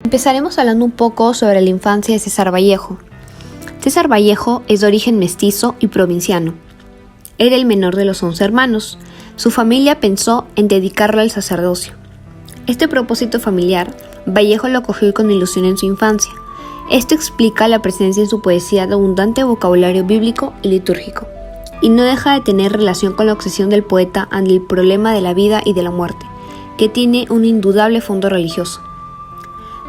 Empezaremos hablando un poco sobre la infancia de César Vallejo. César Vallejo es de origen mestizo y provinciano. Era el menor de los 11 hermanos. Su familia pensó en dedicarlo al sacerdocio. Este propósito familiar, Vallejo lo cogió con ilusión en su infancia. Esto explica la presencia en su poesía de abundante vocabulario bíblico y litúrgico, y no deja de tener relación con la obsesión del poeta ante el problema de la vida y de la muerte, que tiene un indudable fondo religioso.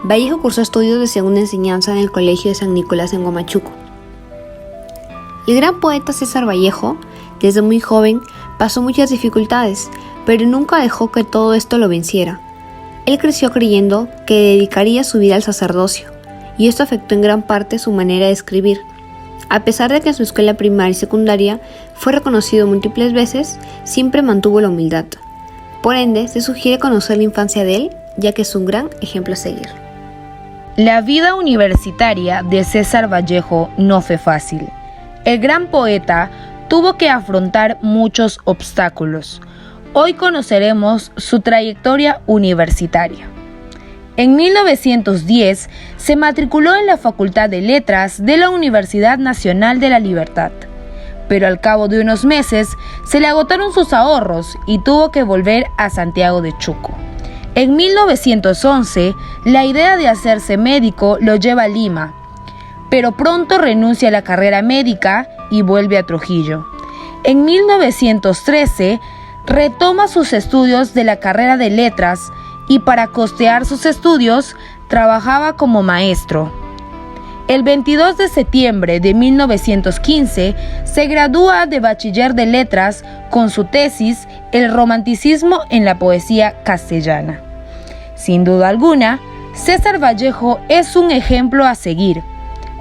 Vallejo cursó estudios de segunda enseñanza en el Colegio de San Nicolás en Huamachuco. El gran poeta César Vallejo, desde muy joven, pasó muchas dificultades, pero nunca dejó que todo esto lo venciera. Él creció creyendo que dedicaría su vida al sacerdocio, y esto afectó en gran parte su manera de escribir. A pesar de que en su escuela primaria y secundaria fue reconocido múltiples veces, siempre mantuvo la humildad. Por ende, se sugiere conocer la infancia de él, ya que es un gran ejemplo a seguir. La vida universitaria de César Vallejo no fue fácil. El gran poeta tuvo que afrontar muchos obstáculos. Hoy conoceremos su trayectoria universitaria. En 1910 se matriculó en la Facultad de Letras de la Universidad Nacional de la Libertad, pero al cabo de unos meses se le agotaron sus ahorros y tuvo que volver a Santiago de Chuco. En 1911, la idea de hacerse médico lo lleva a Lima, pero pronto renuncia a la carrera médica y vuelve a Trujillo. En 1913, retoma sus estudios de la carrera de letras y para costear sus estudios trabajaba como maestro. El 22 de septiembre de 1915 se gradúa de bachiller de letras con su tesis El romanticismo en la poesía castellana. Sin duda alguna, César Vallejo es un ejemplo a seguir,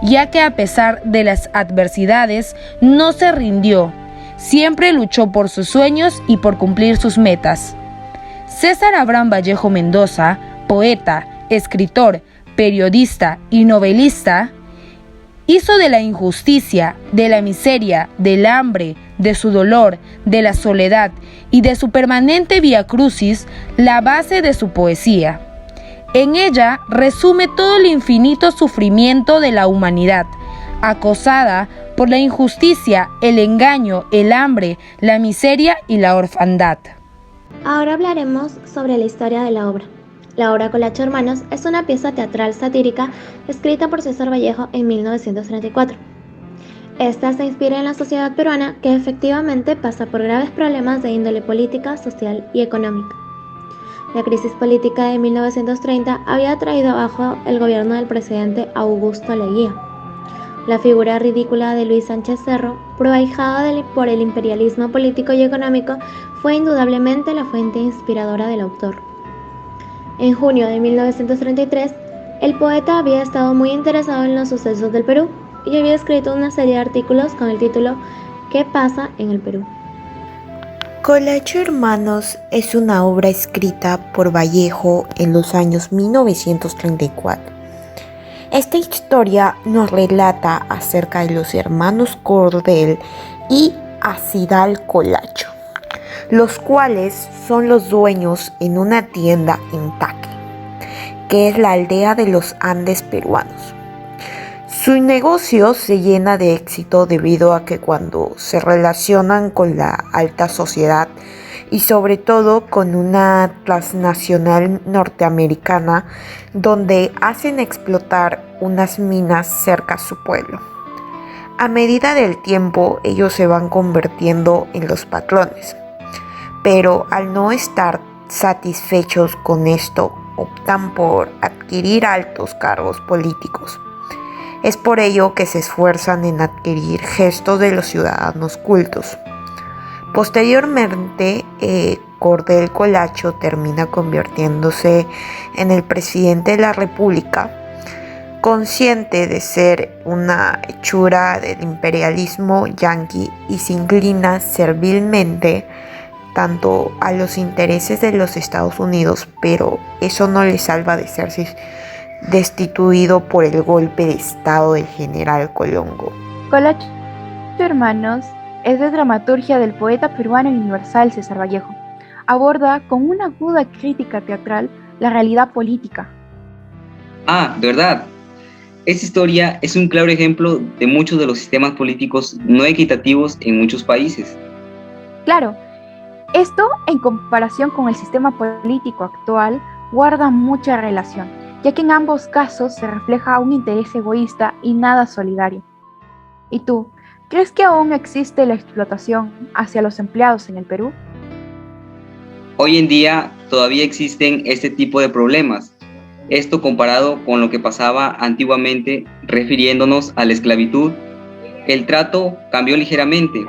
ya que a pesar de las adversidades no se rindió, siempre luchó por sus sueños y por cumplir sus metas. César Abraham Vallejo Mendoza, poeta, escritor, periodista y novelista, hizo de la injusticia, de la miseria, del hambre, de su dolor, de la soledad y de su permanente viacrucis la base de su poesía. En ella resume todo el infinito sufrimiento de la humanidad, acosada por la injusticia, el engaño, el hambre, la miseria y la orfandad. Ahora hablaremos sobre la historia de la obra. La obra Colacho Hermanos es una pieza teatral satírica escrita por César Vallejo en 1934. Esta se inspira en la sociedad peruana, que efectivamente pasa por graves problemas de índole política, social y económica. La crisis política de 1930 había traído abajo el gobierno del presidente Augusto Leguía. La figura ridícula de Luis Sánchez Cerro, proahijado por el imperialismo político y económico, fue indudablemente la fuente inspiradora del autor. En junio de 1933, el poeta había estado muy interesado en los sucesos del Perú y había escrito una serie de artículos con el título ¿Qué pasa en el Perú? Colacho Hermanos es una obra escrita por Vallejo en los años 1934. Esta historia nos relata acerca de los hermanos Cordel y Acidal Colacho, los cuales son los dueños en una tienda en Taqui, que es la aldea de los Andes peruanos. Su negocio se llena de éxito debido a que cuando se relacionan con la alta sociedad y sobre todo con una transnacional norteamericana donde hacen explotar unas minas cerca a su pueblo. A medida del tiempo ellos se van convirtiendo en los patrones, pero al no estar satisfechos con esto optan por adquirir altos cargos políticos. Es por ello que se esfuerzan en adquirir gestos de los ciudadanos cultos. Posteriormente, Cordel Colacho termina convirtiéndose en el presidente de la República, consciente de ser una hechura del imperialismo yanqui y se inclina servilmente tanto a los intereses de los Estados Unidos, pero eso no le salva de ser destituido por el golpe de estado del general Colongo. Colacho Hermanos es de dramaturgia del poeta peruano universal César Vallejo. Aborda con una aguda crítica teatral la realidad política. Ah, ¿de verdad? Esta historia es un claro ejemplo de muchos de los sistemas políticos no equitativos en muchos países. Claro, esto en comparación con el sistema político actual guarda mucha relación, ya que en ambos casos se refleja un interés egoísta y nada solidario. ¿Y tú, crees que aún existe la explotación hacia los empleados en el Perú? Hoy en día todavía existen este tipo de problemas. Esto comparado con lo que pasaba antiguamente refiriéndonos a la esclavitud, el trato cambió ligeramente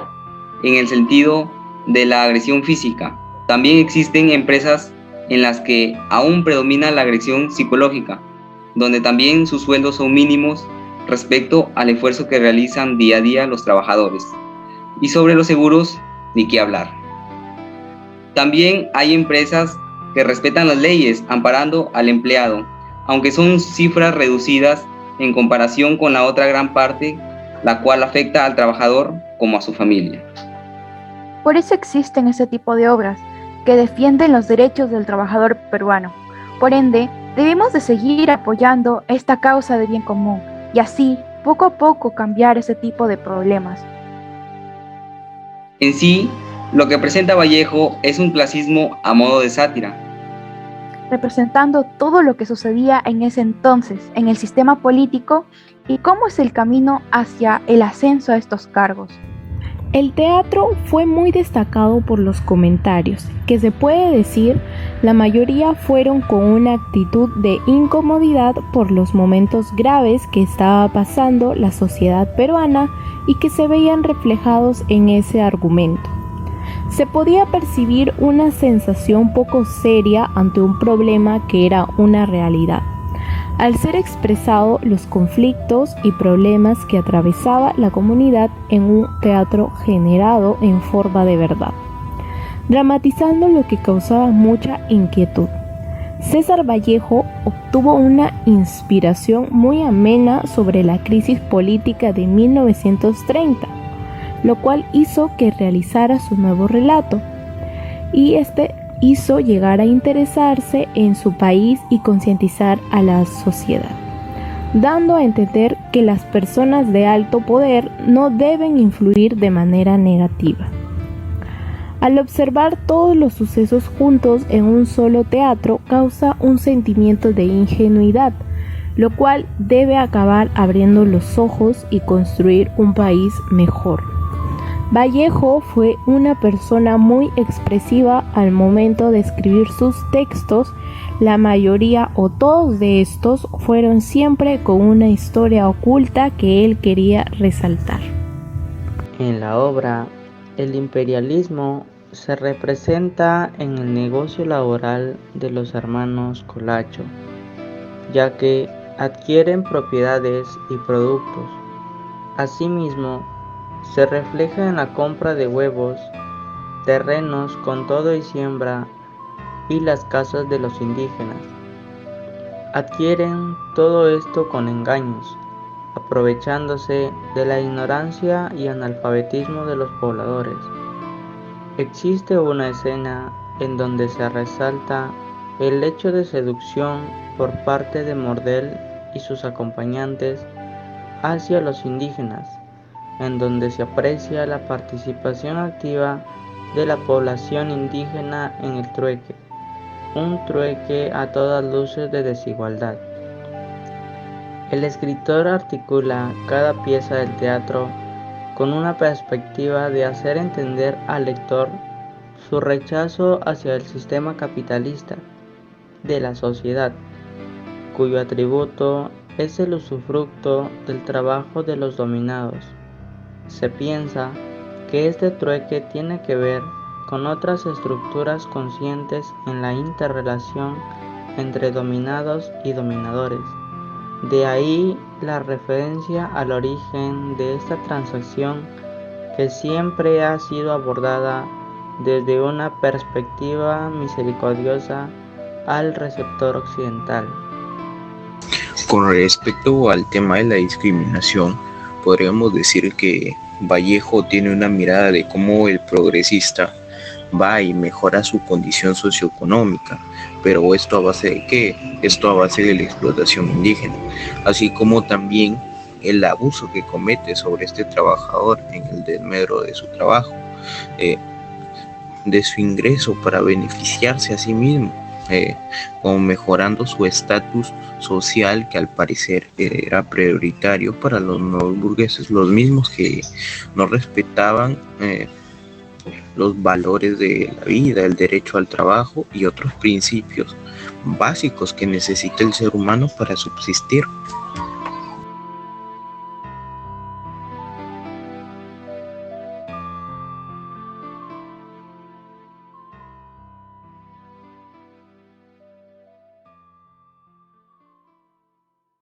en el sentido de la agresión física. También existen empresas en las que aún predomina la agresión psicológica, donde también sus sueldos son mínimos respecto al esfuerzo que realizan día a día los trabajadores. Y sobre los seguros, ni qué hablar. También hay empresas que respetan las leyes amparando al empleado, aunque son cifras reducidas en comparación con la otra gran parte, la cual afecta al trabajador como a su familia. Por eso existen ese tipo de obras que defienden los derechos del trabajador peruano. Por ende, debemos de seguir apoyando esta causa de bien común y así, poco a poco, cambiar ese tipo de problemas. En sí, lo que presenta Vallejo es un clasismo a modo de sátira, representando todo lo que sucedía en ese entonces en el sistema político y cómo es el camino hacia el ascenso a estos cargos. El teatro fue muy destacado por los comentarios, que se puede decir la mayoría fueron con una actitud de incomodidad por los momentos graves que estaba pasando la sociedad peruana y que se veían reflejados en ese argumento. Se podía percibir una sensación poco seria ante un problema que era una realidad, al ser expresado los conflictos y problemas que atravesaba la comunidad en un teatro generado en forma de verdad, dramatizando lo que causaba mucha inquietud. César Vallejo obtuvo una inspiración muy amena sobre la crisis política de 1930, lo cual hizo que realizara su nuevo relato, y este hizo llegar a interesarse en su país y concientizar a la sociedad, dando a entender que las personas de alto poder no deben influir de manera negativa. Al observar todos los sucesos juntos en un solo teatro, causa un sentimiento de ingenuidad, lo cual debe acabar abriendo los ojos y construir un país mejor. Vallejo fue una persona muy expresiva al momento de escribir sus textos. La mayoría o todos de estos fueron siempre con una historia oculta que él quería resaltar. En la obra, el imperialismo se representa en el negocio laboral de los hermanos Colacho, ya que adquieren propiedades y productos. Asimismo, se refleja en la compra de huevos, terrenos con todo y siembra y las casas de los indígenas. Adquieren todo esto con engaños, aprovechándose de la ignorancia y analfabetismo de los pobladores. Existe una escena en donde se resalta el hecho de seducción por parte de Mordel y sus acompañantes hacia los indígenas, en donde se aprecia la participación activa de la población indígena en el trueque, un trueque a todas luces de desigualdad. El escritor articula cada pieza del teatro con una perspectiva de hacer entender al lector su rechazo hacia el sistema capitalista de la sociedad, cuyo atributo es el usufructo del trabajo de los dominados. Se piensa que este trueque tiene que ver con otras estructuras conscientes en la interrelación entre dominados y dominadores. De ahí la referencia al origen de esta transacción que siempre ha sido abordada desde una perspectiva misericordiosa al receptor occidental. Con respecto al tema de la discriminación, podríamos decir que Vallejo tiene una mirada de cómo el progresista va y mejora su condición socioeconómica. Pero ¿esto a base de qué? Esto a base de la explotación indígena, así como también el abuso que comete sobre este trabajador en el desmedro de su trabajo, de su ingreso para beneficiarse a sí mismo, como mejorando su estatus social, que al parecer era prioritario para los nuevos burgueses, los mismos que no respetaban los valores de la vida, el derecho al trabajo y otros principios básicos que necesita el ser humano para subsistir.